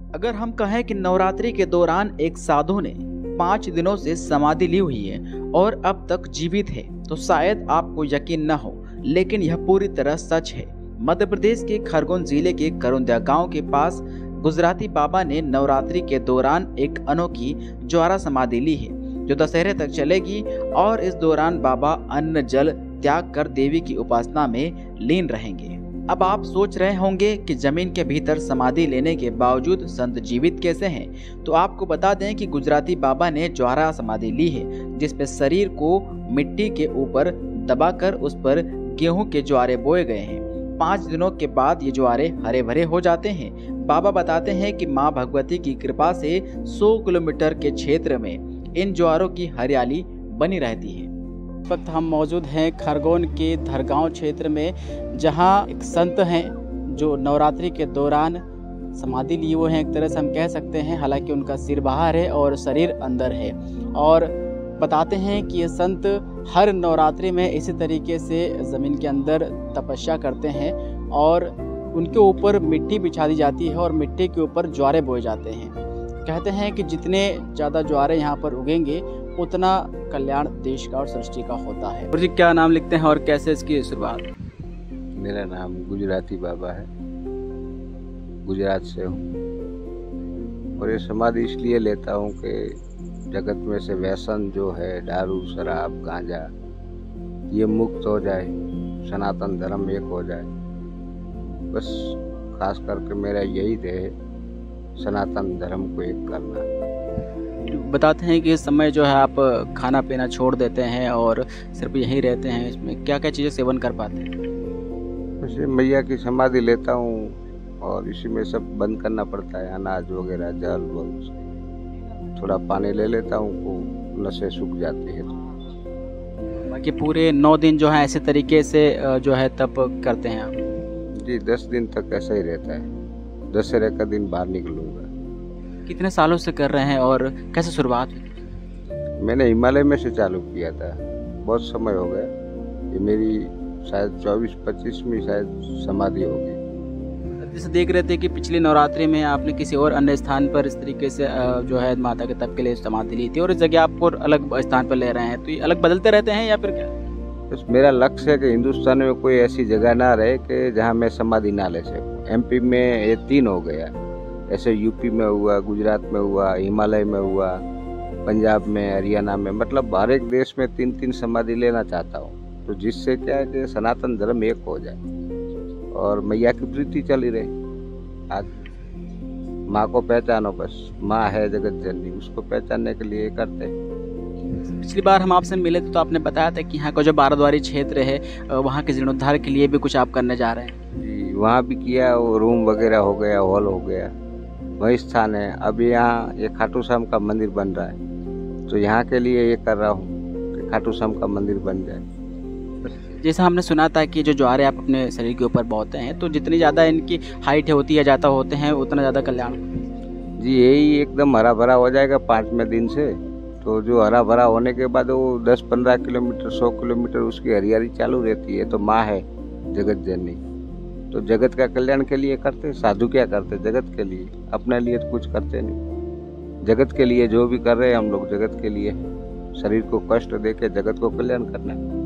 अगर हम कहें कि नवरात्रि के दौरान एक साधु ने 5 दिनों से समाधि ली हुई है और अब तक जीवित है, तो शायद आपको यकीन न हो, लेकिन यह पूरी तरह सच है। मध्य प्रदेश के खरगोन जिले के करुंदिया गांव के पास गुजराती बाबा ने नवरात्रि के दौरान एक अनोखी ज्वारा समाधि ली है, जो दशहरे तक चलेगी। और इस दौरान बाबा अन्न जल त्याग कर देवी की उपासना में लीन रहेंगे। अब आप सोच रहे होंगे कि जमीन के भीतर समाधि लेने के बावजूद संत जीवित कैसे हैं? तो आपको बता दें कि गुजराती बाबा ने ज्वारा समाधि ली है, जिसपे शरीर को मिट्टी के ऊपर दबाकर उस पर गेहूं के ज्वारे बोए गए हैं। 5 दिनों के बाद ये ज्वारे हरे भरे हो जाते हैं। बाबा बताते हैं कि माँ भगवती की कृपा से 100 किलोमीटर के क्षेत्र में इन ज्वारों की हरियाली बनी रहती है। इस वक्त हम मौजूद हैं खरगोन के धरगांव क्षेत्र में, जहां एक संत हैं जो नवरात्रि के दौरान समाधि लिए हुए हैं, एक तरह से हम कह सकते हैं। हालांकि उनका सिर बाहर है और शरीर अंदर है, और बताते हैं कि ये संत हर नवरात्रि में इसी तरीके से ज़मीन के अंदर तपस्या करते हैं और उनके ऊपर मिट्टी बिछा दी जाती है और मिट्टी के ऊपर ज्वारे बोए जाते हैं। कहते हैं कि जितने ज़्यादा ज्वारे यहाँ पर उगेंगे उतना कल्याण देश का और सृष्टि का होता है। गुरु जी, क्या नाम लिखते हैं और कैसे इसकी शुरुआत? मेरा नाम गुजराती बाबा है, गुजरात से हूँ। और ये समाधि इसलिए लेता हूँ कि जगत में से व्यसन जो है, दारू शराब गांजा, ये मुक्त हो जाए, सनातन धर्म एक हो जाए। बस खास करके मेरा यही ध्येय है, सनातन धर्म को एक करना। बताते हैं कि इस समय जो है आप खाना पीना छोड़ देते हैं और सिर्फ यहीं रहते हैं, इसमें क्या क्या चीज़ें सेवन कर पाते हैं? वैसे मैया की समाधि लेता हूँ और इसी में सब बंद करना पड़ता है, अनाज वगैरह, जल वगैरह। थोड़ा पानी ले लेता हूँ तो नसें सूख जाती है। बाकी पूरे 9 दिन जो है ऐसे तरीके से जो है तप करते हैं आप? जी, 10 दिन तक ऐसा ही रहता है। दशहरे का दिन बाहर निकलूँगा। कितने सालों से कर रहे हैं और कैसे शुरुआत हुई? मैंने हिमालय में से चालू किया था, बहुत समय हो गया। ये मेरी शायद 24-25वीं शायद समाधि होगी। जैसे देख रहे थे कि पिछली नवरात्रि में आपने किसी और अन्य स्थान पर इस तरीके से जो है माता के तप के लिए समाधि ली थी, और इस जगह आपको अलग स्थान पर ले रहे हैं, तो ये अलग बदलते रहते हैं या फिर क्या? बस मेरा लक्ष्य है कि हिंदुस्तान में कोई ऐसी जगह ना रहे कि जहाँ मैं समाधि ना ले सकूँ। एमपी में ये 3 हो गया, ऐसे यूपी में हुआ, गुजरात में हुआ, हिमालय में हुआ, पंजाब में, हरियाणा में, मतलब हर एक देश में 3-3 समाधि लेना चाहता हूँ। तो जिससे क्या है कि सनातन धर्म एक हो जाए और मैया की प्रीति चली रहे। आज माँ को पहचानो, बस माँ है जगत जननी, उसको पहचानने के लिए करते हैं। पिछली बार हम आपसे मिले थे तो आपने बताया था कि यहाँ का जो बाराद्वारी क्षेत्र है वहाँ के जीर्णोद्धार के लिए भी कुछ आप करने जा रहे हैं। जी, वहाँ भी किया, वो रूम वगैरह हो गया, हॉल हो गया, वही स्थान है। अभी यहाँ ये खाटू श्याम का मंदिर बन रहा है, तो यहाँ के लिए ये कर रहा हूँ कि खाटू श्याम का मंदिर बन जाए। जैसा हमने सुना था कि जो ज्वारे आप अपने शरीर के ऊपर बोते हैं, तो जितनी ज़्यादा इनकी हाइट होती है, ज़्यादा होते हैं, उतना ज़्यादा कल्याण। जी, यही एकदम हरा भरा हो जाएगा 5वें दिन से। तो जो हरा भरा होने के बाद वो 10-15 किलोमीटर, 100 किलोमीटर उसकी हरियाली चालू रहती है। तो माँ है जगत जननी, तो जगत का कल्याण के लिए करते। साधु क्या करते? जगत के लिए, अपने लिए तो कुछ करते नहीं। जगत के लिए जो भी कर रहे हैं हम लोग, जगत के लिए, शरीर को कष्ट दे के जगत को कल्याण करना है।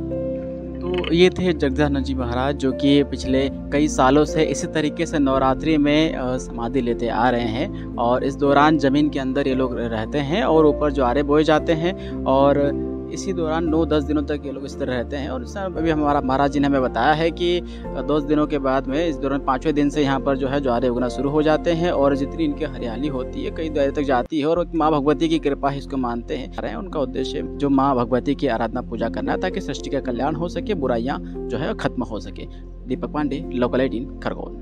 तो ये थे जगदानंद जी महाराज, जो कि पिछले कई सालों से इसी तरीके से नवरात्रि में समाधि लेते आ रहे हैं, और इस दौरान ज़मीन के अंदर ये लोग रहते हैं और ऊपर ज्वारे बोए जाते हैं, और इसी दौरान 9-10 दिनों तक ये लोग इस तरह रहते हैं। और इस अभी हमारा महाराज जी ने हमें बताया है कि 10 दिनों के बाद में इस दौरान 5वें दिन से यहाँ पर जो है ज्वारे उगना शुरू हो जाते हैं, और जितनी इनकी हरियाली होती है कई देर तक जाती है, और माँ भगवती की कृपा ही इसको मानते हैं। उनका उद्देश्य जो माँ भगवती की आराधना पूजा करना है, ताकि सृष्टि का कल्याण हो सके, बुराइयाँ जो है खत्म हो सके। दीपक पांडे, लोकल 18 खरगोन।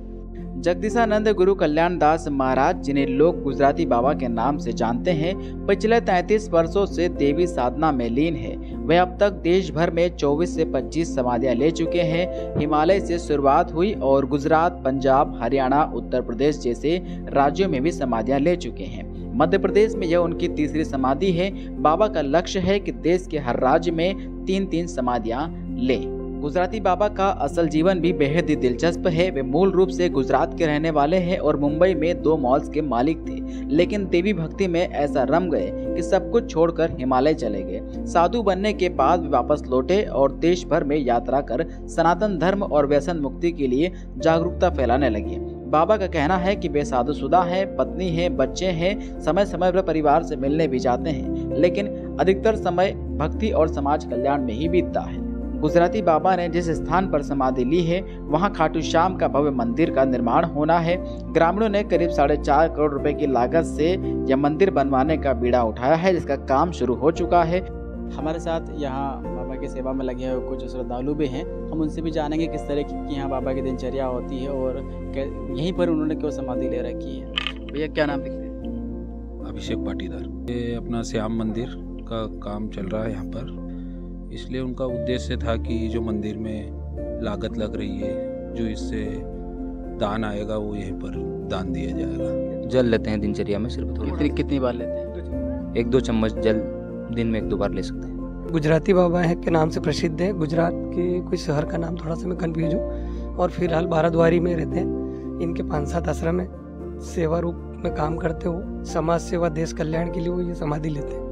जगदीशानंद गुरु कल्याण दास महाराज, जिन्हें लोग गुजराती बाबा के नाम से जानते हैं, पिछले 33 वर्षों से देवी साधना में लीन है। वे अब तक देश भर में 24 से 25 समाधियां ले चुके हैं। हिमालय से शुरुआत हुई और गुजरात, पंजाब, हरियाणा, उत्तर प्रदेश जैसे राज्यों में भी समाधियां ले चुके हैं। मध्य प्रदेश में यह उनकी तीसरी समाधि है। बाबा का लक्ष्य है कि देश के हर राज्य में 3-3 समाधियां ले। गुजराती बाबा का असल जीवन भी बेहद ही दिलचस्प है। वे मूल रूप से गुजरात के रहने वाले हैं और मुंबई में 2 मॉल्स के मालिक थे, लेकिन देवी भक्ति में ऐसा रम गए कि सब कुछ छोड़कर हिमालय चले गए। साधु बनने के बाद वे वापस लौटे और देश भर में यात्रा कर सनातन धर्म और व्यसन मुक्ति के लिए जागरूकता फैलाने लगे। बाबा का कहना है कि वे साधुशुदा हैं, पत्नी हैं, बच्चे हैं, समय समय पर परिवार से मिलने भी जाते हैं, लेकिन अधिकतर समय भक्ति और समाज कल्याण में ही बीतता है। गुजराती बाबा ने जिस स्थान पर समाधि ली है वहां खाटू श्याम का भव्य मंदिर का निर्माण होना है। ग्रामीणों ने करीब 4.5 करोड़ रुपए की लागत से यह मंदिर बनवाने का बीड़ा उठाया है, जिसका काम शुरू हो चुका है। हमारे साथ यहाँ बाबा की सेवा में लगे हुए कुछ श्रद्धालु भी हैं। हम उनसे भी जानेंगे किस तरह की यहाँ बाबा की दिनचर्या होती है और यहीं पर उन्होंने क्यों समाधि ले रखी है। भैया क्या नाम लिखते हैं? अभिषेक पाटीदार। ये अपना श्याम मंदिर का काम चल रहा है यहाँ पर, इसलिए उनका उद्देश्य था कि जो मंदिर में लागत लग रही है, जो इससे दान आएगा वो यहीं पर दान दिया जाएगा। जल लेते हैं दिनचर्या में सिर्फ थोड़ी। कितनी बार लेते हैं? 1-2 चम्मच जल दिन में 1-2 बार ले सकते हैं। गुजराती बाबा है के नाम से प्रसिद्ध है। गुजरात के कोई शहर का नाम थोड़ा सा मैं कन्फ्यूज हूँ, और फिलहाल भारद्वारी में रहते हैं। इनके 5-7 आश्रम है। सेवा रूप में काम करते हो, समाज सेवा, देश कल्याण के लिए वो ये समाधि लेते हैं।